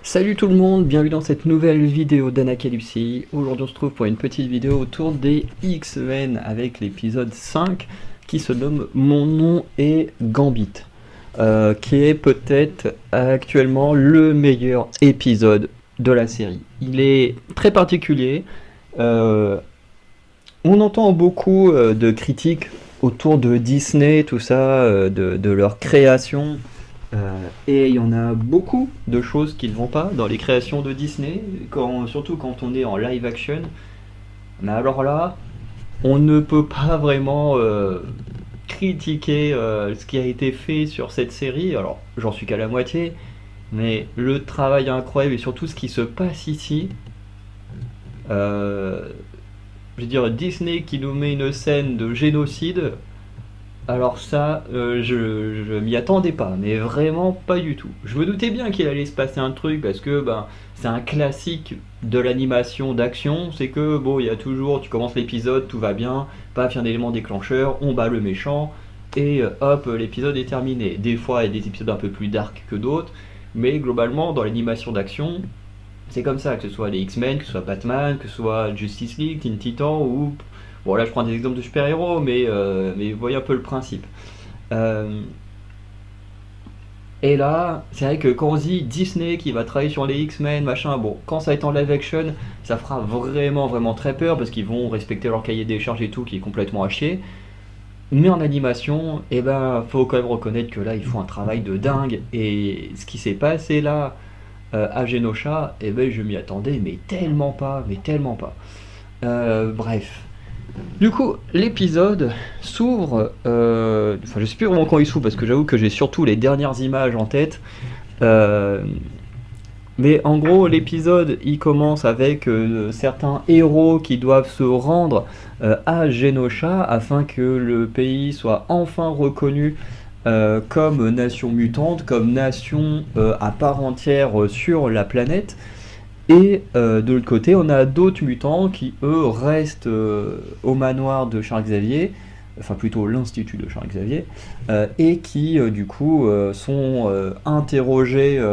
Salut tout le monde, bienvenue dans cette nouvelle vidéo d'Anacalypsie. Aujourd'hui on se trouve pour une petite vidéo autour des X-Men avec l'épisode 5 qui se nomme Mon nom est Gambit, qui est peut-être actuellement le meilleur épisode de la série. Il est très particulier, on entend beaucoup de critiques autour de Disney, tout ça, de leur création. Et il y en a beaucoup de choses qui ne vont pas dans les créations de Disney, surtout quand on est en live action. Mais alors là, on ne peut pas vraiment critiquer ce qui a été fait sur cette série. Alors, j'en suis qu'à la moitié, mais le travail incroyable et surtout ce qui se passe ici. euh, je veux dire, Disney qui nous met une scène de génocide. Alors ça, je m'y attendais pas, mais vraiment pas du tout. Je me doutais bien qu'il allait se passer un truc parce que c'est un classique de l'animation d'action, c'est que bon, il y a toujours, tu commences l'épisode, tout va bien, paf, il y a un élément déclencheur, on bat le méchant et hop, l'épisode est terminé. Des fois, il y a des épisodes un peu plus dark que d'autres, mais globalement, dans l'animation d'action, c'est comme ça, que ce soit les X-Men, que ce soit Batman, que ce soit Justice League, Teen Titans ou... Bon là je prends des exemples de super-héros, mais vous voyez un peu le principe. Euh, et là, c'est vrai que quand on dit Disney qui va travailler sur les X-Men, machin, bon, quand ça va être en live action, ça fera vraiment vraiment très peur parce qu'ils vont respecter leur cahier des charges et tout qui est complètement à chier. Mais en animation, eh ben, faut quand même reconnaître que là, ils font un travail de dingue. Et ce qui s'est passé là, à Genosha, eh ben, je m'y attendais, mais tellement pas, mais tellement pas. Bref. Du coup, l'épisode s'ouvre. Enfin, je sais plus vraiment quand il s'ouvre parce que j'avoue que j'ai surtout les dernières images en tête. Euh, mais en gros, l'épisode il commence avec certains héros qui doivent se rendre à Genosha afin que le pays soit enfin reconnu comme nation mutante, comme nation à part entière sur la planète. Et de l'autre côté, on a d'autres mutants qui, eux, restent au manoir de Charles Xavier, enfin plutôt l'Institut de Charles Xavier, et qui, du coup, sont interrogés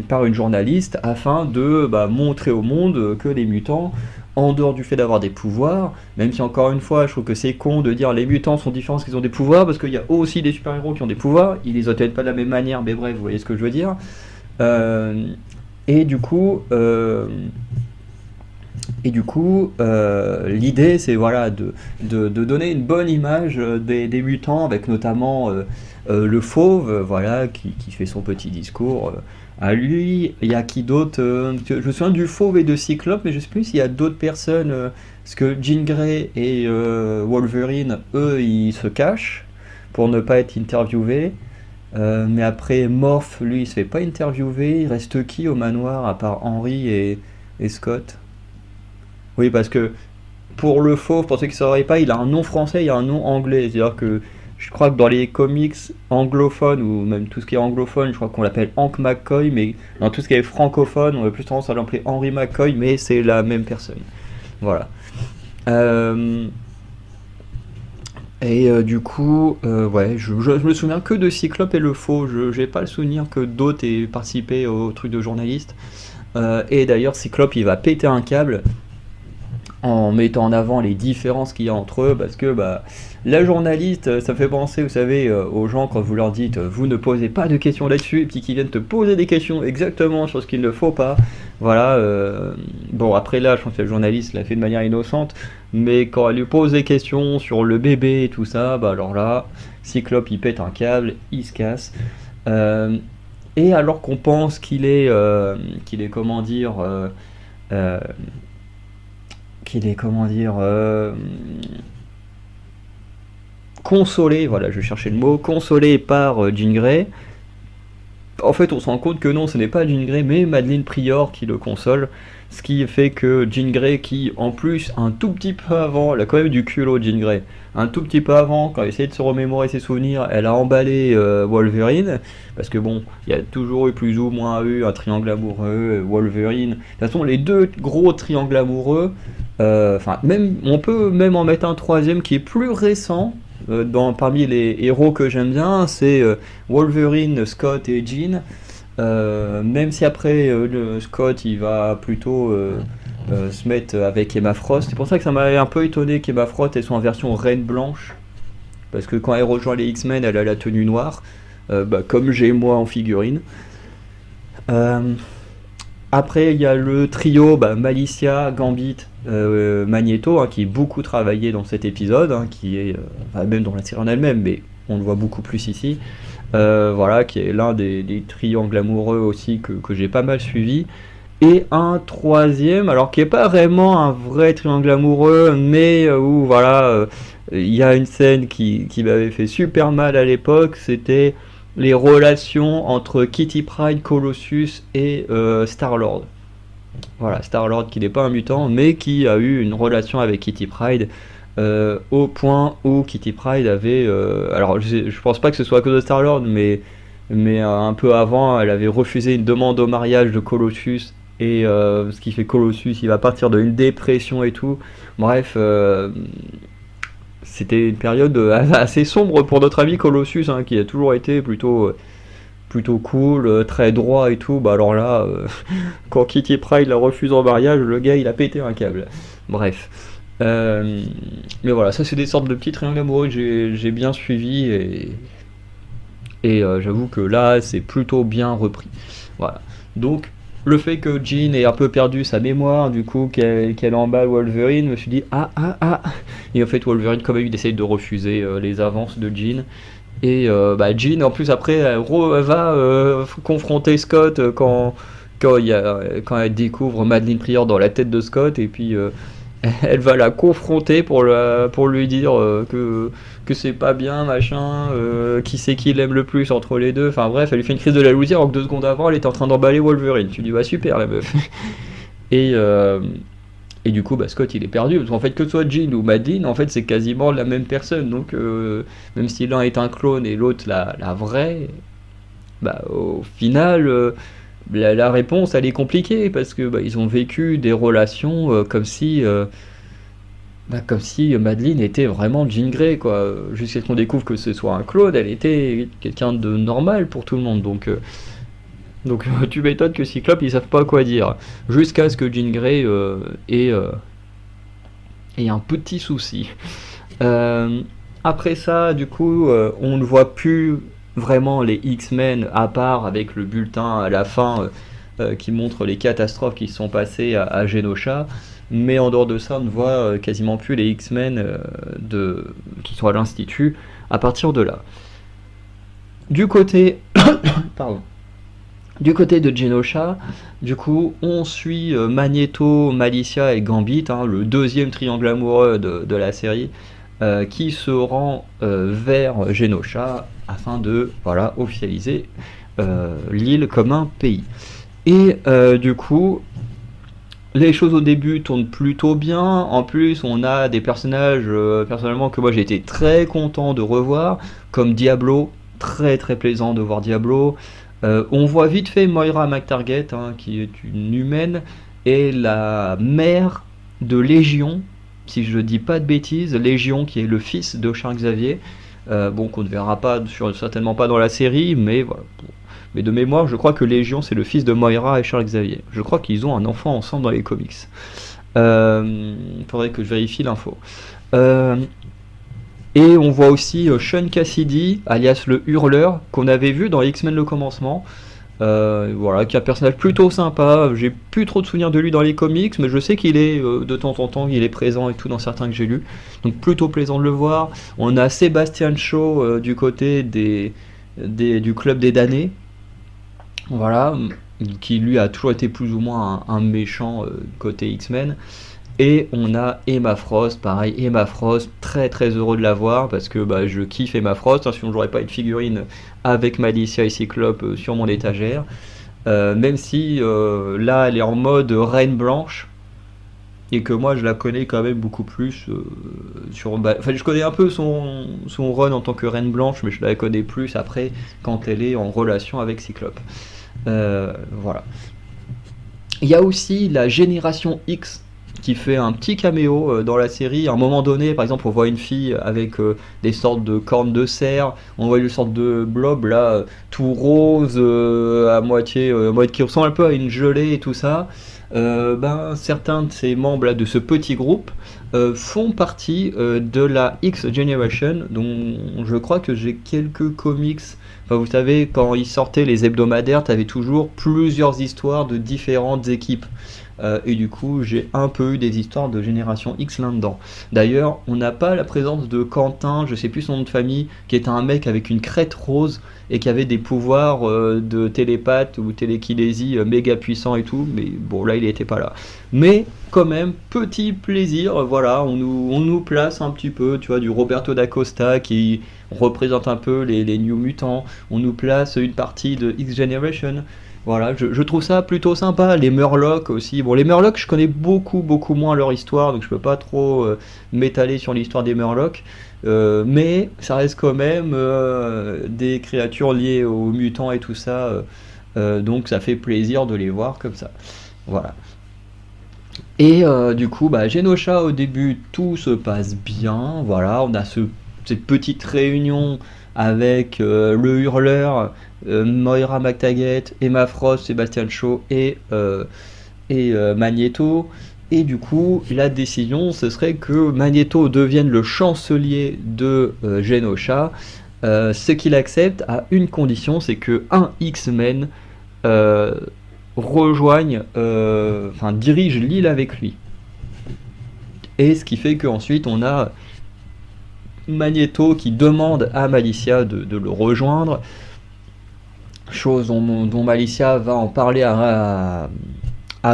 par une journaliste afin de montrer au monde que les mutants, en dehors du fait d'avoir des pouvoirs, même si encore une fois, je trouve que c'est con de dire les mutants sont différents parce qu'ils ont des pouvoirs, parce qu'il y a aussi des super-héros qui ont des pouvoirs, ils les ont peut-être pas de la même manière, mais bref, vous voyez ce que je veux dire. Euh, et du coup, l'idée c'est voilà de donner une bonne image des mutants avec notamment le fauve, voilà, qui fait son petit discours. À lui, il y a qui d'autre je me souviens du fauve et de Cyclope, mais je sais plus s'il y a d'autres personnes. Parce que Jean Grey et Wolverine, eux, ils se cachent pour ne pas être interviewés. Mais après, Morph, lui, il se fait pas interviewer. Il reste qui au manoir à part Henry et Scott? Oui, parce que pour le fauve, pour ceux qui ne sauraient pas, il a un nom français, il a un nom anglais. C'est-à-dire que je crois que dans les comics anglophones, ou même tout ce qui est anglophone, je crois qu'on l'appelle Hank McCoy, mais dans tout ce qui est francophone, on a plus tendance à l'appeler Henry McCoy, mais c'est la même personne. Voilà. Euh, du coup, ouais, je me souviens que de Cyclope et le faux. Je j'ai pas le souvenir que d'autres aient participé au truc de journaliste. Et d'ailleurs, Cyclope, il va péter un câble en mettant en avant les différences qu'il y a entre eux, parce que la journaliste, ça fait penser, vous savez, aux gens quand vous leur dites vous ne posez pas de questions là-dessus, et puis qu'ils viennent te poser des questions exactement sur ce qu'il ne faut pas. Voilà. Bon, après là, je pense que la journaliste l'a fait de manière innocente, mais quand elle lui pose des questions sur le bébé et tout ça, alors là, Cyclope il pète un câble, il se casse. Euh, et alors qu'on pense qu'il est comment dire, euh, qu'il est comment dire, consolé, voilà, je cherchais le mot, consolé par Jean Grey. En fait, on se rend compte que non, ce n'est pas Jean Grey, mais Madeleine Pryor qui le console. Ce qui fait que Jean Grey, qui en plus, un tout petit peu avant, elle a quand même du culot, Jean Grey. Un tout petit peu avant, quand elle essayait de se remémorer ses souvenirs, elle a emballé Wolverine. Parce que bon, il y a toujours eu plus ou moins eu un triangle amoureux, Wolverine. De toute façon, les deux gros triangles amoureux, enfin, même, on peut même en mettre un troisième qui est plus récent. Parmi les héros que j'aime bien, c'est Wolverine, Scott et Jean. Même si après Scott il va plutôt se mettre avec Emma Frost. C'est pour ça que ça m'a un peu étonné qu'Emma Frost ait son version Reine Blanche. Parce que quand elle rejoint les X-Men, elle a la tenue noire. Comme j'ai moi en figurine. Euh, Après, il y a le trio Malicia, Gambit, Magneto, qui est beaucoup travaillé dans cet épisode, qui est même dans la série en elle-même, mais on le voit beaucoup plus ici. Voilà, qui est l'un des triangles amoureux aussi que j'ai pas mal suivi. Et un troisième, alors qui est pas vraiment un vrai triangle amoureux, mais où voilà, il y a une scène qui m'avait fait super mal à l'époque, c'était les relations entre Kitty Pryde, Colossus et Star-Lord. Voilà, Star-Lord qui n'est pas un mutant, mais qui a eu une relation avec Kitty Pryde au point où Kitty Pryde avait... alors je pense pas que ce soit à cause de Star-Lord, mais un peu avant, elle avait refusé une demande au mariage de Colossus, et ce qui fait Colossus, il va partir d'une dépression et tout. Bref, c'était une période assez sombre pour notre ami Colossus, qui a toujours été plutôt cool, très droit et tout. Bah alors là, quand Kitty Pryde la refuse en mariage, le gars il a pété un câble. Bref. Mais voilà, ça c'est des sortes de petits triangles amoureux que j'ai bien suivis et j'avoue que là c'est plutôt bien repris. Voilà. Donc le fait que Jean ait un peu perdu sa mémoire, du coup qu'elle emballe Wolverine, je me suis dit ah. Et en fait Wolverine quand même il essaye de refuser les avances de Jean. Et Jean, en plus, après, elle va confronter Scott quand elle découvre Madeline Pryor dans la tête de Scott. Et puis, elle va la confronter pour lui dire que c'est pas bien, machin, qui c'est qui l'aime le plus entre les deux. Enfin, bref, elle lui fait une crise de la jalousie alors que 2 secondes avant, elle était en train d'emballer Wolverine. Tu dis, bah super, la meuf. Et, euh, et du coup, Scott il est perdu, parce qu'en fait, que ce soit Jean ou Madeline, en fait, c'est quasiment la même personne. Donc, même si l'un est un clone et l'autre la vraie, au final, la réponse elle est compliquée, parce que ils ont vécu des relations comme si Madeline était vraiment Jean Grey, quoi. Jusqu'à ce qu'on découvre que ce soit un clone, elle était quelqu'un de normal pour tout le monde. Donc tu m'étonnes que Cyclope ils savent pas quoi dire. Jusqu'à ce que Jean Grey ait un petit souci. Euh, Après ça, du coup, on ne voit plus vraiment les X-Men à part avec le bulletin à la fin qui montre les catastrophes qui se sont passées à Genosha. Mais en dehors de ça, on ne voit quasiment plus les X-Men qui sont à l'Institut à partir de là. Du côté, pardon. Du côté de Genosha, du coup, on suit Magneto, Malicia et Gambit, le deuxième triangle amoureux de la série, qui se rend vers Genosha afin de officialiser l'île comme un pays. Et du coup, les choses au début tournent plutôt bien. En plus, on a des personnages personnellement que moi j'ai été très content de revoir, comme Diablo, très très plaisant de voir Diablo. On voit vite fait Moira McTarget, qui est une humaine, et la mère de Légion, si je dis pas de bêtises, Légion qui est le fils de Charles Xavier, qu'on ne verra pas, certainement pas dans la série, mais voilà. Mais de mémoire, je crois que Légion c'est le fils de Moira et Charles Xavier. Je crois qu'ils ont un enfant ensemble dans les comics. Faudrait que je vérifie l'info. Euh, et on voit aussi Sean Cassidy, alias le Hurleur, qu'on avait vu dans X-Men le commencement. Voilà, qui est un personnage plutôt sympa. J'ai plus trop de souvenirs de lui dans les comics, mais je sais qu'il est de temps en temps, il est présent et tout dans certains que j'ai lus. Donc plutôt plaisant de le voir. On a Sébastien Shaw du côté du club des damnés. Voilà, qui lui a toujours été plus ou moins un méchant côté X-Men. Et on a Emma Frost, pareil, Emma Frost, très très heureux de la voir parce que je kiffe Emma Frost, sinon j'aurais pas une figurine avec Malicia et Cyclope sur mon étagère. Même si là elle est en mode Reine Blanche et que moi je la connais quand même beaucoup plus enfin je connais un peu son run en tant que Reine Blanche, mais je la connais plus après quand elle est en relation avec Cyclope. Voilà. Il y a aussi la génération X qui fait un petit caméo dans la série. À un moment donné, par exemple, on voit une fille avec des sortes de cornes de cerf, on voit une sorte de blob là, tout rose, qui ressemble un peu à une gelée et tout ça. Ben, certains de ces membres là, de ce petit groupe font partie de la X Generation, dont je crois que j'ai quelques comics. Enfin, vous savez, quand ils sortaient les hebdomadaires, t'avais toujours plusieurs histoires de différentes équipes. Et du coup, j'ai un peu eu des histoires de Génération X là-dedans. D'ailleurs, on n'a pas la présence de Quentin, je sais plus son nom de famille, qui est un mec avec une crête rose et qui avait des pouvoirs de télépathe ou télékinésie méga puissants et tout. Mais bon, là, il n'était pas là. Mais quand même, petit plaisir, voilà, on nous place un petit peu, tu vois, du Roberto da Costa qui représente un peu les New Mutants. On nous place une partie de X Generation. Voilà, je trouve ça plutôt sympa. Les Murlocs aussi. Bon, les Murlocs, je connais beaucoup, beaucoup moins leur histoire, donc je peux pas trop m'étaler sur l'histoire des Murlocs. Mais ça reste quand même des créatures liées aux mutants et tout ça. Donc ça fait plaisir de les voir comme ça. Voilà. Et du coup, bah, Genosha, au début, tout se passe bien. Voilà, on a cette petite réunion avec le Hurleur, Moira McTaggart, Emma Frost, Sebastian Shaw et Magneto. Et du coup, la décision, ce serait que Magneto devienne le chancelier de Genosha. Ce qu'il accepte à une condition, c'est que un X-Men euh, dirige l'île avec lui. Et ce qui fait qu'ensuite on a Magneto qui demande à Malicia de le rejoindre, chose dont Malicia va en parler à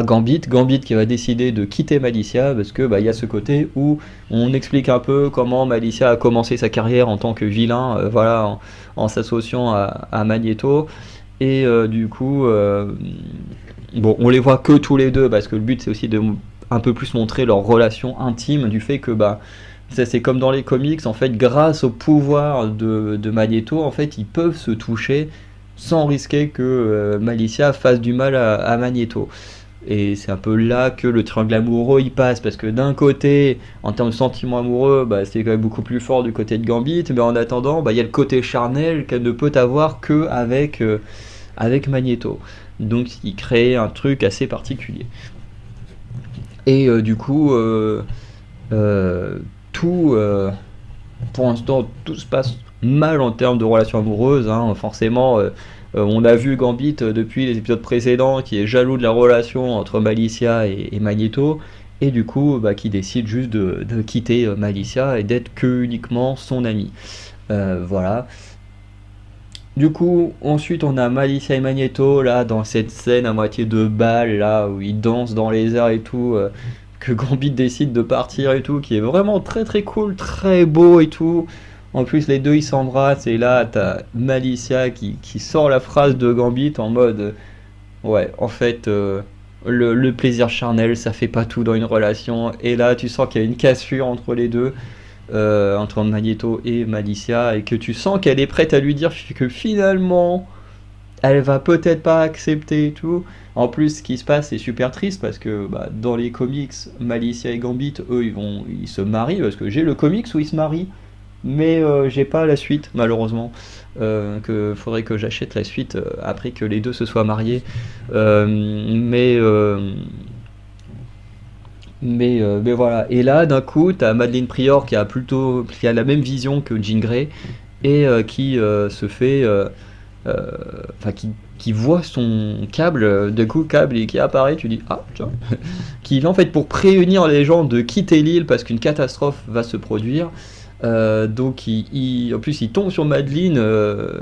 Gambit. Gambit qui va décider de quitter Malicia parce que y a ce côté où on explique un peu comment Malicia a commencé sa carrière en tant que vilain, voilà, en s'associant à Magneto. Et du coup, bon, on les voit que tous les deux parce que le but c'est aussi de un peu plus montrer leur relation intime, du fait que ça, c'est comme dans les comics, en fait, grâce au pouvoir de Magneto, en fait, ils peuvent se toucher sans risquer que Malicia fasse du mal à Magneto. Et c'est un peu là que le triangle amoureux il passe, parce que d'un côté, en termes de sentiments amoureux, c'est quand même beaucoup plus fort du côté de Gambit, mais en attendant, il y a le côté charnel qu'elle ne peut avoir que avec Magneto. Donc il crée un truc assez particulier. Et du coup, tout, pour l'instant, tout se passe mal en termes de relations amoureuses, hein. Forcément, on a vu Gambit depuis les épisodes précédents qui est jaloux de la relation entre Malicia et Magneto, et du coup, qui décide juste de quitter Malicia et d'être que uniquement son ami. Voilà. Du coup, ensuite on a Malicia et Magneto là dans cette scène à moitié de bal là où ils dansent dans les airs et tout, que Gambit décide de partir et tout, qui est vraiment très très cool, très beau et tout. En plus les deux ils s'embrassent et là t'as Malicia qui sort la phrase de Gambit en mode ouais, en fait le plaisir charnel ça fait pas tout dans une relation, et là tu sens qu'il y a une cassure entre les deux, entre Magneto et Malicia, et que tu sens qu'elle est prête à lui dire que finalement elle va peut-être pas accepter et tout. En plus, ce qui se passe c'est super triste parce que dans les comics, Malicia et Gambit, eux, ils se marient, parce que j'ai le comics où ils se marient, mais j'ai pas la suite malheureusement. Que faudrait que j'achète la suite après que les deux se soient mariés. Mais mais voilà. Et là, d'un coup, t'as Madeleine Prior qui a la même vision que Jean Grey, et qui se fait, enfin qui voit son câble, de coup câble et qui apparaît. Tu dis ah tiens, qui vient en fait pour prévenir les gens de quitter l'île parce qu'une catastrophe va se produire. Donc en plus il tombe sur Madeleine,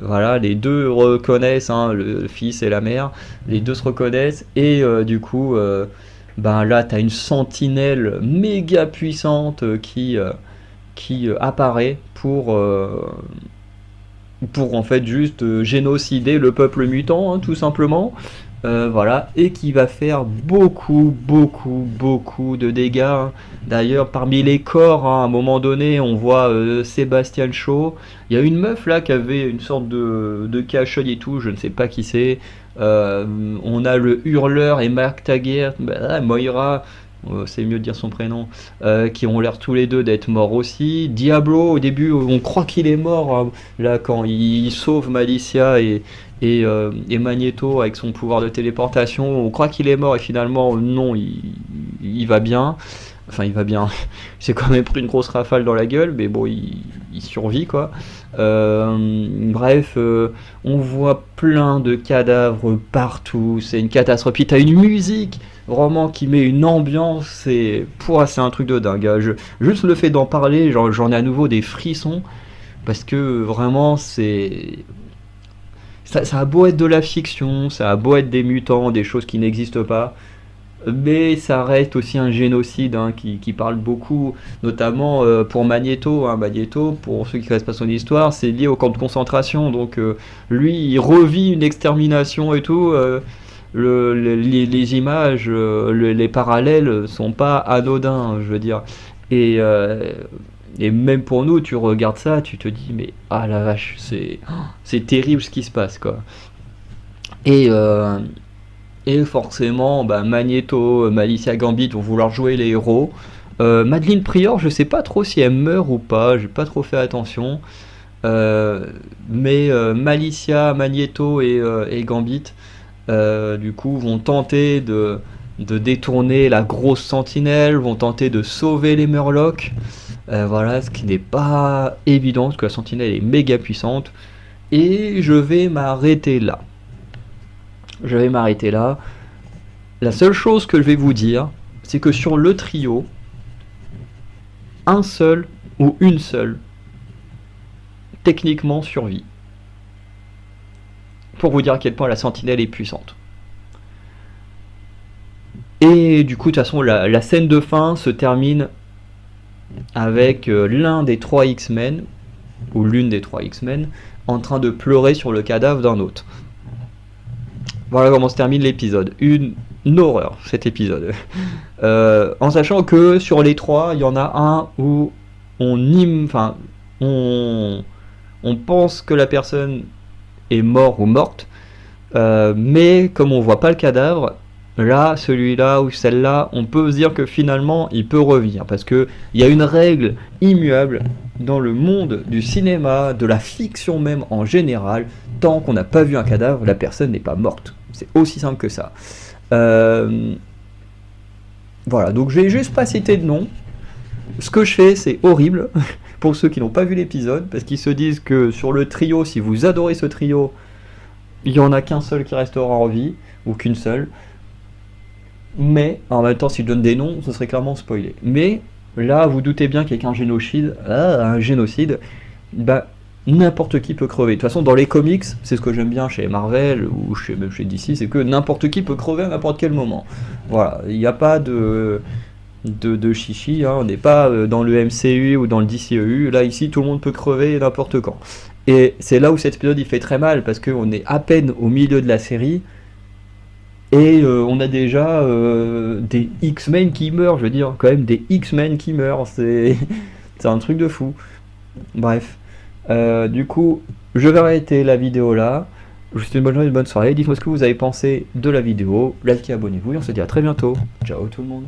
voilà, les deux reconnaissent, hein, le fils et la mère, les deux se reconnaissent, et du coup là t'as une sentinelle méga puissante qui apparaît pour en fait juste génocider le peuple mutant, hein, tout simplement. Voilà, et qui va faire beaucoup, beaucoup, beaucoup de dégâts, hein. D'ailleurs, parmi les corps, hein, à un moment donné, on voit Sebastian Shaw. Il y a une meuf là qui avait une sorte de cache-œil et tout, je ne sais pas qui c'est. On a le Hurleur et Mark Taggart, Moira c'est mieux de dire son prénom, qui ont l'air tous les deux d'être morts aussi. Diablo, au début, on croit qu'il est mort, hein, là, quand il sauve Malicia et Magneto avec son pouvoir de téléportation, on croit qu'il est mort et finalement, non, il va bien. Enfin, il va bien. Il s'est quand même pris une grosse rafale dans la gueule, mais bon, il survit, quoi. Bref, on voit plein de cadavres partout, c'est une catastrophe. Puis t'as une musique vraiment qui met une ambiance, c'est un truc de dingue, hein. Juste le fait d'en parler, j'en ai à nouveau des frissons, parce que vraiment, ça a beau être de la fiction, ça a beau être des mutants, des choses qui n'existent pas, mais ça reste aussi un génocide, hein, qui parle beaucoup, notamment pour Magneto, hein. Magneto, pour ceux qui ne connaissent pas son histoire, c'est lié au camp de concentration, donc lui, il revit une extermination et tout. Les images, les parallèles sont pas anodins, je veux dire. Et, euh, et même pour nous, tu regardes ça, tu te dis, mais ah la vache, c'est terrible ce qui se passe, quoi. Et, euh, et forcément, bah, Magneto, Malicia Gambit vont vouloir jouer les héros. Madeleine Prior, je sais pas trop si elle meurt ou pas, j'ai pas trop fait attention. Euh, mais Malicia, Magneto et Gambit, du coup, vont tenter de détourner la grosse sentinelle, vont tenter de sauver les Murlocs. Voilà, ce qui n'est pas évident, parce que la sentinelle est méga puissante. Et je vais m'arrêter là. Je vais m'arrêter là. La seule chose que je vais vous dire, c'est que sur le trio, un seul ou une seule, techniquement, survit. Pour vous dire à quel point la sentinelle est puissante. Et du coup, de toute façon, la scène de fin se termine avec l'un des 3 X-Men, ou l'une des 3 X-Men, en train de pleurer sur le cadavre d'un autre. Voilà comment se termine l'épisode. Une horreur, cet épisode. En sachant que sur les 3, il y en a un où enfin, on pense que la personne est morte ou morte, mais comme on voit pas le cadavre, là, celui-là ou celle-là, on peut se dire que finalement, il peut revenir. Parce qu'il y a une règle immuable dans le monde du cinéma, de la fiction même en général, tant qu'on n'a pas vu un cadavre, la personne n'est pas morte. C'est aussi simple que ça. Voilà, donc je vais juste pas citer de nom. Ce que je fais, c'est horrible pour ceux qui n'ont pas vu l'épisode, parce qu'ils se disent que sur le trio, si vous adorez ce trio, il n'y en a qu'un seul qui restera en vie, ou qu'une seule. Mais, en même temps, si je donne des noms, ce serait clairement spoilé. Mais, là, vous doutez bien qu'avec un génocide, bah, n'importe qui peut crever. De toute façon, dans les comics, c'est ce que j'aime bien chez Marvel, ou même chez DC, c'est que n'importe qui peut crever à n'importe quel moment. Voilà, il n'y a pas de chichi, hein. On n'est pas dans le MCU ou dans le DCEU, là, ici, tout le monde peut crever n'importe quand. Et c'est là où cet épisode, il fait très mal, parce qu'on est à peine au milieu de la série, et on a déjà des X-Men qui meurent, je veux dire, quand même des X-Men qui meurent, c'est un truc de fou. Bref, du coup, je vais arrêter la vidéo là. Je vous souhaite une bonne journée, une bonne soirée. Dites-moi ce que vous avez pensé de la vidéo, likez, abonnez-vous et on se dit à très bientôt. Ciao tout le monde.